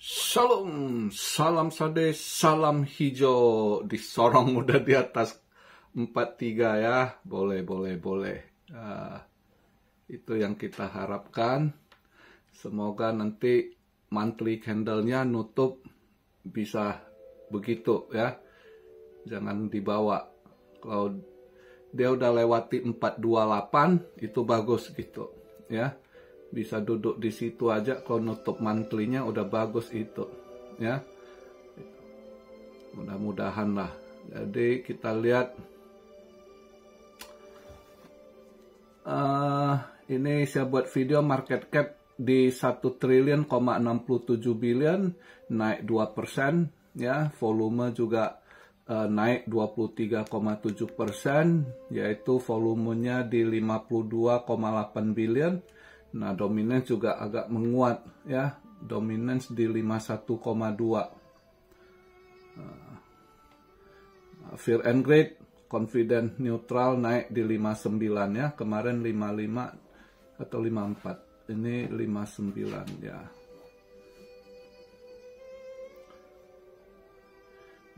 Shalom, salam sade, salam hijau. Disorong udah di atas 43 ya. Boleh. Itu yang kita harapkan. Semoga nanti monthly candle-nya nutup bisa begitu ya. Jangan dibawa. Kalau dia udah lewati 428 itu bagus gitu ya. Bisa duduk di situ aja kalau nutup monthly-nya udah bagus itu ya. Mudah-mudahan lah. Jadi kita lihat ini saya buat video market cap di 1 triliun, 67 billion, naik 2% ya. Volume juga naik 23,7%, yaitu volumenya di 52,8 billion. Nah, dominance juga agak menguat ya. Dominance di 51,2. Fear and greed, confident neutral naik di 59 ya. Kemarin 55 atau 54. Ini 59 ya.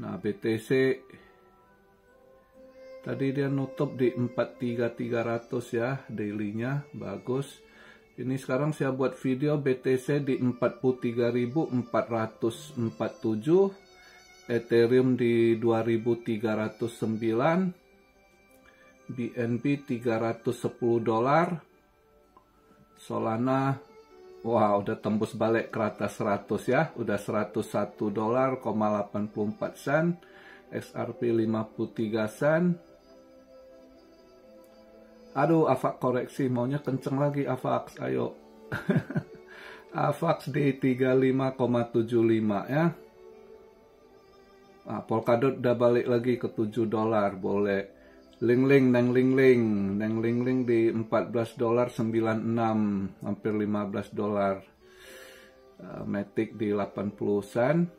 Nah, BTC tadi dia nutup di 43.300 ya, daily-nya bagus. Ini sekarang saya buat video BTC di 43.447, Ethereum di 2.309, BNB $310, Solana, wah udah tembus balik ke atas 100 ya, udah $101,84, XRP 53 sen. Aduh, AVAX koreksi, maunya kenceng lagi AVAX, ayo. AVAX di 35,75 ya. Nah, Polkadot udah balik lagi ke $7, boleh. Ling-ling di $14.96, hampir $15. Matic di 80 sen.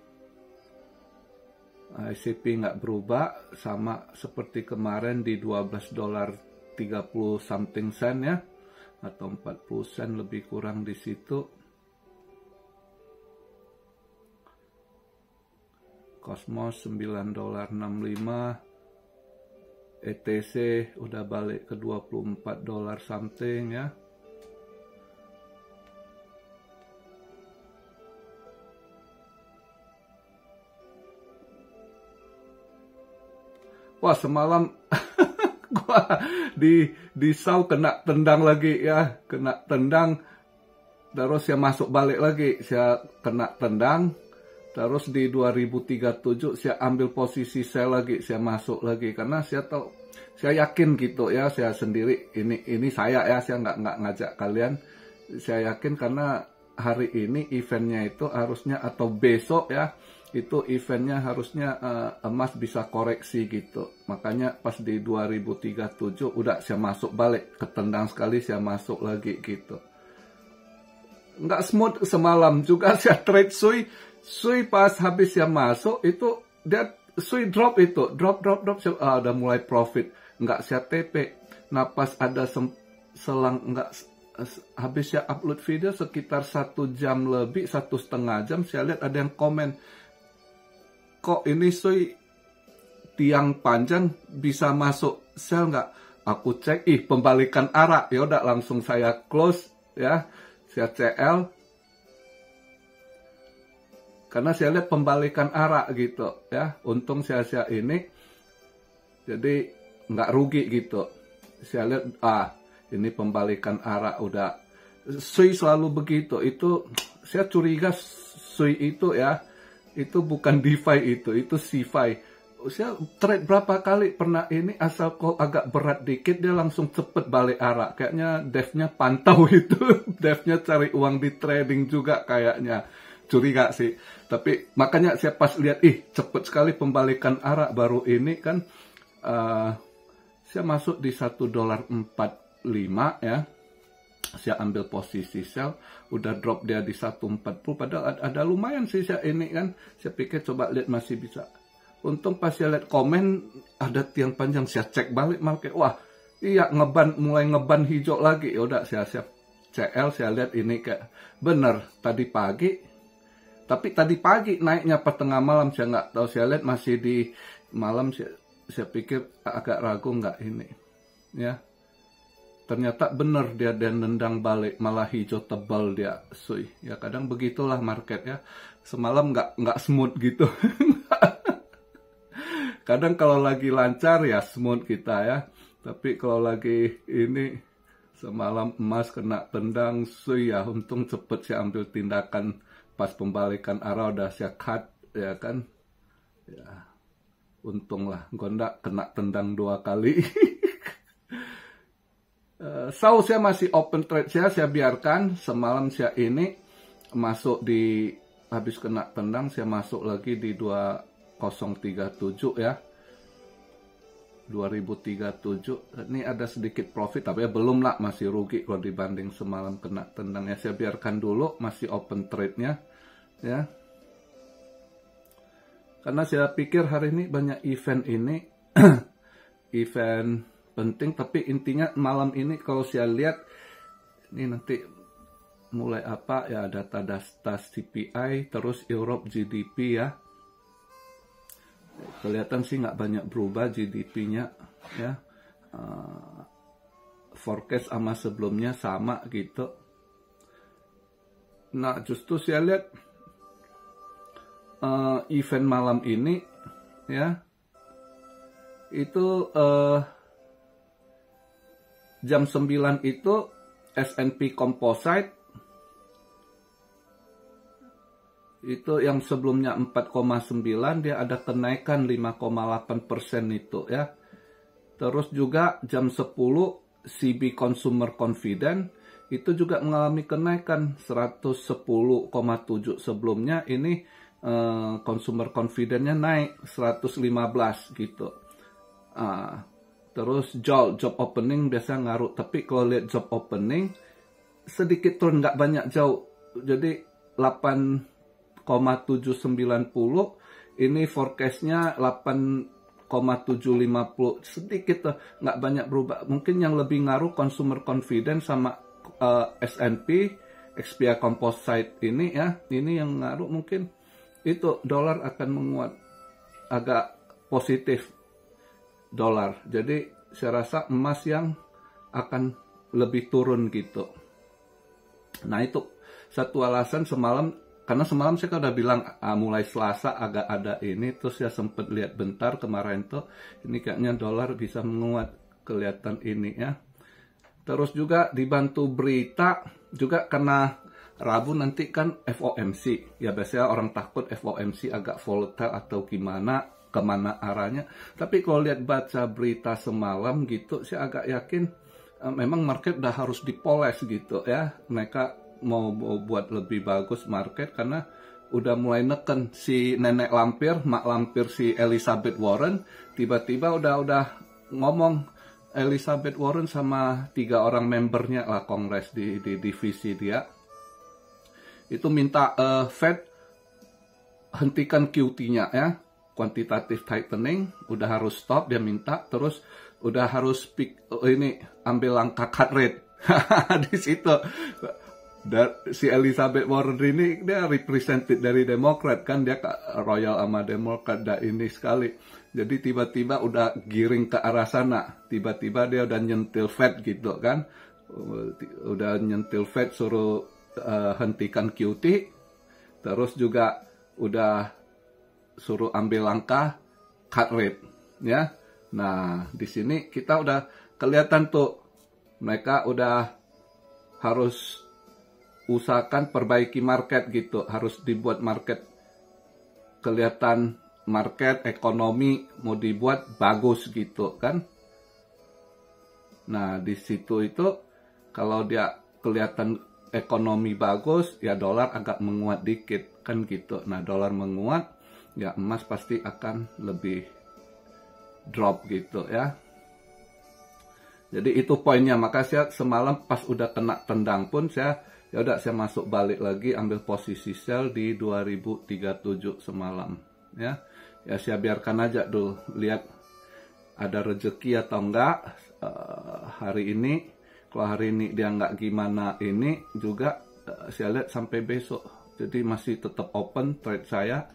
ICP nggak berubah, sama seperti kemarin di $12.30 something sen ya, atau 40 sen lebih kurang di situ. Cosmos $9.65, ETC udah balik ke $24 something ya. Wah, semalam gua di Sau kena tendang lagi ya, kena tendang, terus saya masuk balik lagi, saya kena tendang, terus di 2037 saya ambil posisi saya lagi, saya masuk lagi, karena saya tahu, saya yakin gitu ya, saya sendiri, ini saya ya, saya nggak ngajak kalian, saya yakin karena hari ini eventnya itu harusnya, atau besok ya, itu eventnya harusnya emas bisa koreksi gitu. Makanya pas di 2037 udah saya masuk balik, ketendang sekali saya masuk lagi gitu. Nggak smooth semalam juga saya trade Sui pas habis saya masuk itu dia Sui drop itu, drop udah mulai profit, nggak saya TP. Nah pas ada selang nggak, habis saya upload video sekitar 1 jam lebih, 1,5 jam, saya lihat ada yang komen, kok ini Sui tiang panjang bisa masuk sell nggak? Aku cek, pembalikan arah, ya udah langsung saya close ya, saya CL, karena saya lihat pembalikan arah gitu ya. Untung saya ini, jadi nggak rugi gitu. Saya lihat, ini pembalikan arah udah. Sui selalu begitu, itu saya curiga Sui itu ya. Itu bukan DeFi itu CeFi. Saya trade berapa kali pernah ini, asal kok agak berat dikit dia langsung cepet balik arah. Kayaknya devnya pantau itu. Devnya cari uang di trading juga kayaknya. Curiga sih. Tapi makanya saya pas lihat, cepet sekali pembalikan arah baru ini kan. Saya masuk di $1.45 ya. Saya ambil posisi sell, udah drop dia di 140, padahal ada lumayan sih saya ini kan. Saya pikir coba lihat masih bisa. Untung pas saya lihat komen ada tiang panjang, saya cek balik market, wah iya mulai ngeban hijau lagi. Ya udah saya CL, saya lihat ini kayak bener tadi pagi Tapi tadi pagi naiknya pas tengah malam, saya nggak tahu, saya lihat masih di malam, saya pikir agak ragu nggak ini, ya. Ternyata benar dia nendang balik, malah hijau tebal dia, sui. Ya kadang begitulah market ya. Semalam nggak smooth gitu. Kadang kalau lagi lancar ya smooth kita ya. Tapi kalau lagi ini semalam emas kena tendang, sui ya. Untung cepet saya ambil tindakan pas pembalikan arah udah saya cut ya kan. Ya untung lah, gondak kena tendang 2 kali. So saya masih open trade saya biarkan. Semalam saya ini masuk di, habis kena tendang saya masuk lagi di 2037 ya, 2037. Ini ada sedikit profit tapi ya belum lah, masih rugi kalau dibanding semalam kena tendang ya. Saya biarkan dulu, masih open trade nya ya, karena saya pikir hari ini banyak event ini event penting. Tapi intinya malam ini kalau saya lihat ini nanti mulai apa ya, data CPI terus Europe GDP ya, kelihatan sih nggak banyak berubah GDP-nya ya. Forecast sama sebelumnya sama gitu. Nah justru saya lihat event malam ini ya, itu jam 9 itu S&P Composite itu yang sebelumnya 4,9 dia ada kenaikan 5,8% itu ya. Terus juga jam 10 CB Consumer Confidence itu juga mengalami kenaikan 110,7. Sebelumnya ini consumer confidence-nya naik 115 gitu. Terus job opening biasa ngaruh, tapi kalau lihat job opening sedikit turun, nggak banyak jauh. Jadi 8,790, ini forecast-nya 8,750, sedikit tuh, nggak banyak berubah. Mungkin yang lebih ngaruh consumer confidence sama S&P XPI Composite ini ya, ini yang ngaruh. Mungkin itu dolar akan menguat, agak positif dolar. Jadi saya rasa emas yang akan lebih turun gitu. Nah itu satu alasan semalam, karena semalam saya udah bilang mulai Selasa agak ada ini, terus saya sempat lihat bentar kemarin tuh, ini kayaknya dolar bisa menguat, kelihatan ini ya. Terus juga dibantu berita juga karena Rabu nanti kan FOMC, ya biasanya orang takut FOMC agak volatile atau gimana, kemana arahnya. Tapi kalau lihat baca berita semalam gitu, saya agak yakin memang market udah harus dipoles gitu ya. Mereka mau buat lebih bagus market karena udah mulai neken si nenek lampir, mak lampir si Elizabeth Warren, tiba-tiba udah ngomong Elizabeth Warren sama 3 orang membernya lah Kongres di divisi dia. Itu minta Fed hentikan QT-nya ya. Quantitative tightening udah harus stop, dia minta. Terus udah harus ambil langkah cut rate. Di situ si Elizabeth Warren ini dia represented dari Demokrat kan, dia royal sama Demokrat ini sekali. Jadi tiba-tiba udah giring ke arah sana. Tiba-tiba dia udah nyentil Fed gitu kan. Udah nyentil Fed suruh hentikan QT. Terus juga udah suruh ambil langkah cut rate ya. Nah di sini kita udah kelihatan tuh mereka udah harus usahakan perbaiki market gitu, harus dibuat market kelihatan, market ekonomi mau dibuat bagus gitu kan. Nah di situ itu kalau dia kelihatan ekonomi bagus ya dolar agak menguat dikit kan gitu. Nah dolar menguat ya emas pasti akan lebih drop gitu ya. Jadi itu poinnya. Maka saya semalam pas udah kena tendang pun saya masuk balik lagi, ambil posisi sell di 2037 semalam ya. Ya saya biarkan aja dulu, lihat ada rezeki atau enggak hari ini. Kalau hari ini dia nggak gimana ini juga saya lihat sampai besok Jadi masih tetap open trade saya,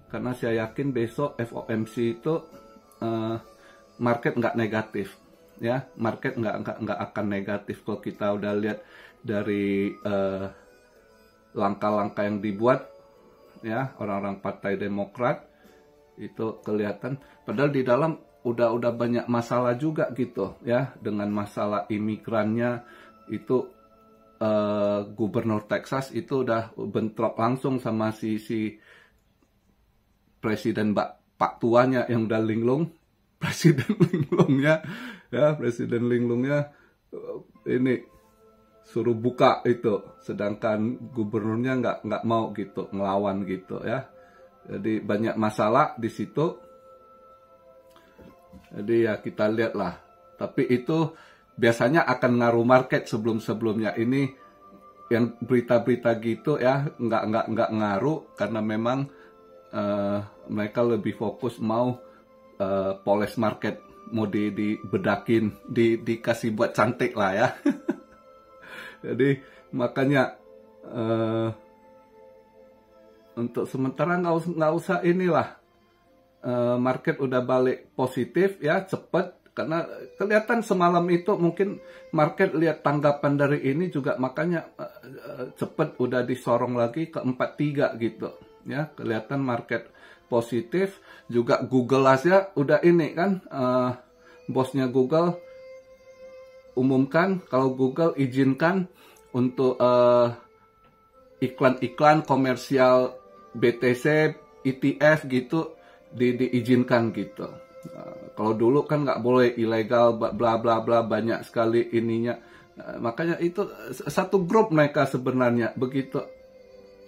karena saya yakin besok FOMC itu market nggak negatif, ya, market nggak akan negatif kalau kita udah lihat dari langkah-langkah yang dibuat, ya, orang-orang Partai Demokrat itu kelihatan. Padahal di dalam udah banyak masalah juga gitu, ya, dengan masalah imigrannya itu. Gubernur Texas itu udah bentrok langsung sama si presiden Pak tuanya yang udah linglung, presiden linglungnya, ya, presiden linglungnya ini suruh buka itu, sedangkan gubernurnya nggak mau gitu, ngelawan gitu, ya. Jadi banyak masalah di situ. Jadi ya kita lihatlah. Tapi itu biasanya akan ngaruh market sebelumnya. Ini yang berita-berita gitu, ya, nggak ngaruh, karena memang mereka lebih fokus mau poles market, mau dibedakin, dikasih buat cantik lah, ya. Jadi makanya untuk sementara nggak usah inilah, market udah balik positif, ya, cepet. Karena kelihatan semalam itu mungkin market lihat tanggapan dari ini juga, makanya cepet udah disorong lagi ke 43 gitu, ya. Kelihatan market positif. Juga Google aja udah ini kan, bosnya Google umumkan kalau Google izinkan untuk iklan-iklan komersial BTC, ETF gitu diizinkan gitu. Kalau dulu kan nggak boleh, ilegal, bla bla bla, banyak sekali ininya. Makanya itu satu grup mereka sebenarnya. Begitu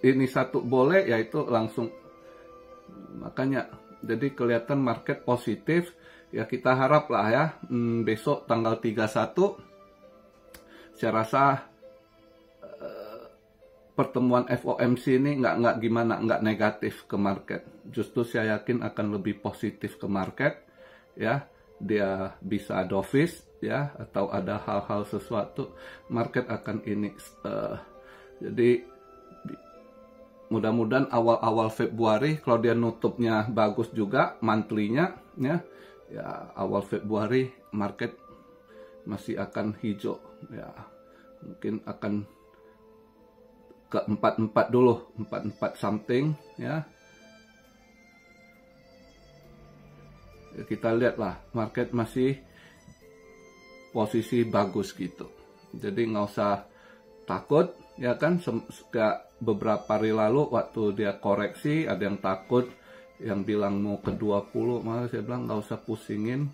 ini satu boleh, ya itu langsung. Makanya jadi kelihatan market positif. Ya kita harap lah, ya, besok tanggal 31 saya rasa pertemuan FOMC ini nggak negatif ke market. Justru saya yakin akan lebih positif ke market, ya. Dia bisa dovish, ya, atau ada hal-hal sesuatu, market akan ini. Jadi mudah-mudahan awal-awal Februari, kalau dia nutupnya bagus juga monthly-nya, ya awal Februari market masih akan hijau, ya, mungkin akan ke 44 dulu, 44 something, ya. Kita lihatlah, market masih posisi bagus gitu. Jadi nggak usah takut, ya kan. Beberapa hari lalu waktu dia koreksi, ada yang takut, yang bilang mau ke 20, malah saya bilang nggak usah pusingin.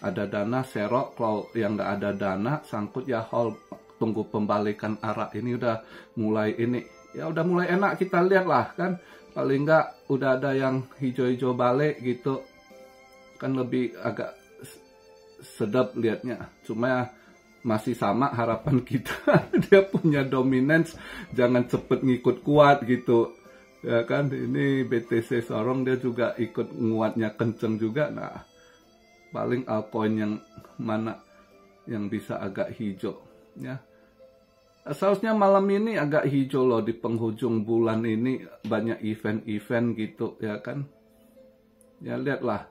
Ada dana serok, kalau yang nggak ada dana sangkut, ya hold, tunggu pembalikan arah. Ini udah mulai ini, ya udah mulai enak, kita lihat lah kan, paling nggak udah ada yang hijau-hijau balik gitu kan, lebih agak sedap liatnya. Cuma masih sama harapan kita dia punya dominance, jangan cepet ngikut kuat gitu, ya kan. Ini BTC sorong, dia juga ikut nguatnya kenceng juga. Nah, paling altcoin yang mana yang bisa agak hijau, ya. Seharusnya malam ini agak hijau loh, di penghujung bulan ini banyak event-event gitu, ya kan. Ya lihatlah,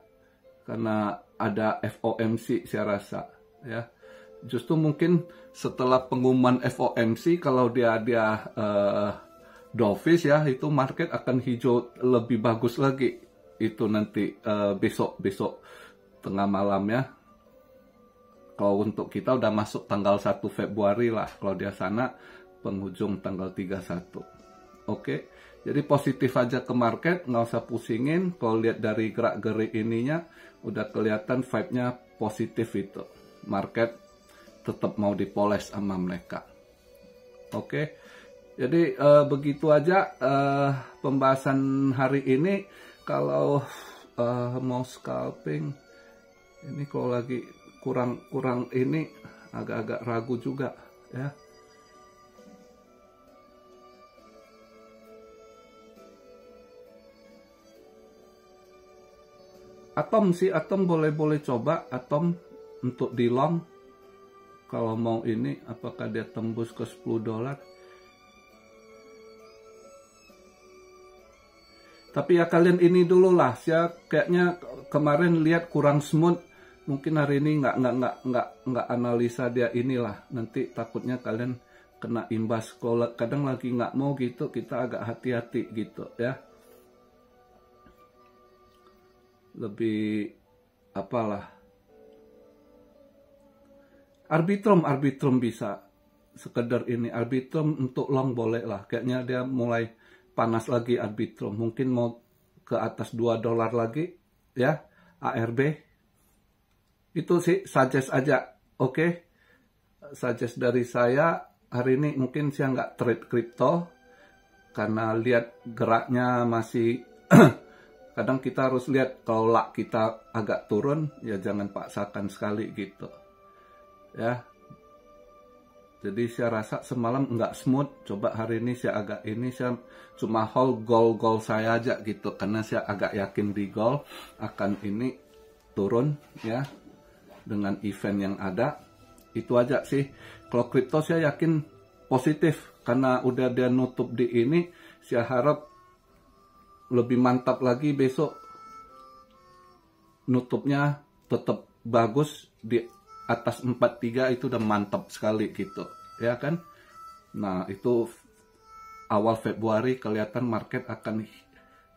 karena ada FOMC saya rasa, ya. Justru mungkin setelah pengumuman FOMC, kalau dia dovish, ya, itu market akan hijau lebih bagus lagi itu nanti besok tengah malam, ya. Kalau untuk kita udah masuk tanggal 1 Februari lah, kalau dia sana penghujung tanggal 31. Oke, jadi positif aja ke market, nggak usah pusingin. Kalau lihat dari gerak-gerik ininya, udah kelihatan vibe-nya positif itu. Market tetap mau dipoles sama mereka. Oke, jadi begitu aja pembahasan hari ini. Kalau mau scalping, ini kalau lagi kurang ini, agak-agak ragu juga, ya. Atom boleh coba Atom untuk di long. Kalau mau ini, apakah dia tembus ke $10? Tapi ya kalian ini dulu lah, saya kayaknya kemarin lihat kurang smooth, mungkin hari ini nggak analisa dia inilah, nanti takutnya kalian kena imbas. Kalau kadang lagi nggak mau gitu, kita agak hati-hati gitu ya. Lebih apalah. Arbitrum bisa sekedar ini. Arbitrum untuk long boleh lah, kayaknya dia mulai panas lagi Arbitrum, mungkin mau ke atas $2 lagi ya. ARB itu sih suggest aja, oke? Suggest dari saya hari ini. Mungkin saya nggak trade kripto karena lihat geraknya masih kadang kita harus lihat kalau luck kita agak turun ya jangan paksakan sekali gitu ya. Jadi saya rasa semalam nggak smooth, coba hari ini saya agak ini, saya cuma hold goal saya aja gitu, karena saya agak yakin di goal akan ini turun ya, dengan event yang ada. Itu aja sih. Kalau kripto saya yakin positif, karena udah dia nutup di ini, saya harap lebih mantap lagi besok. Nutupnya tetap bagus di atas 43 itu udah mantap sekali gitu ya kan. Nah itu awal Februari kelihatan market akan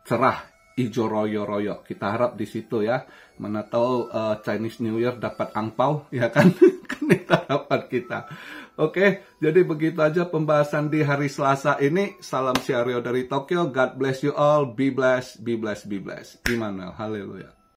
cerah, hijau royo-royo, kita harap di situ ya. Mana tahu Chinese New Year dapat angpau ya kan. Kan itu harapan kita. Oke, jadi begitu aja pembahasan di hari Selasa ini. Salam Syario dari Tokyo, God bless you all, be blessed, be blessed, be blessed. Immanuel, haleluya.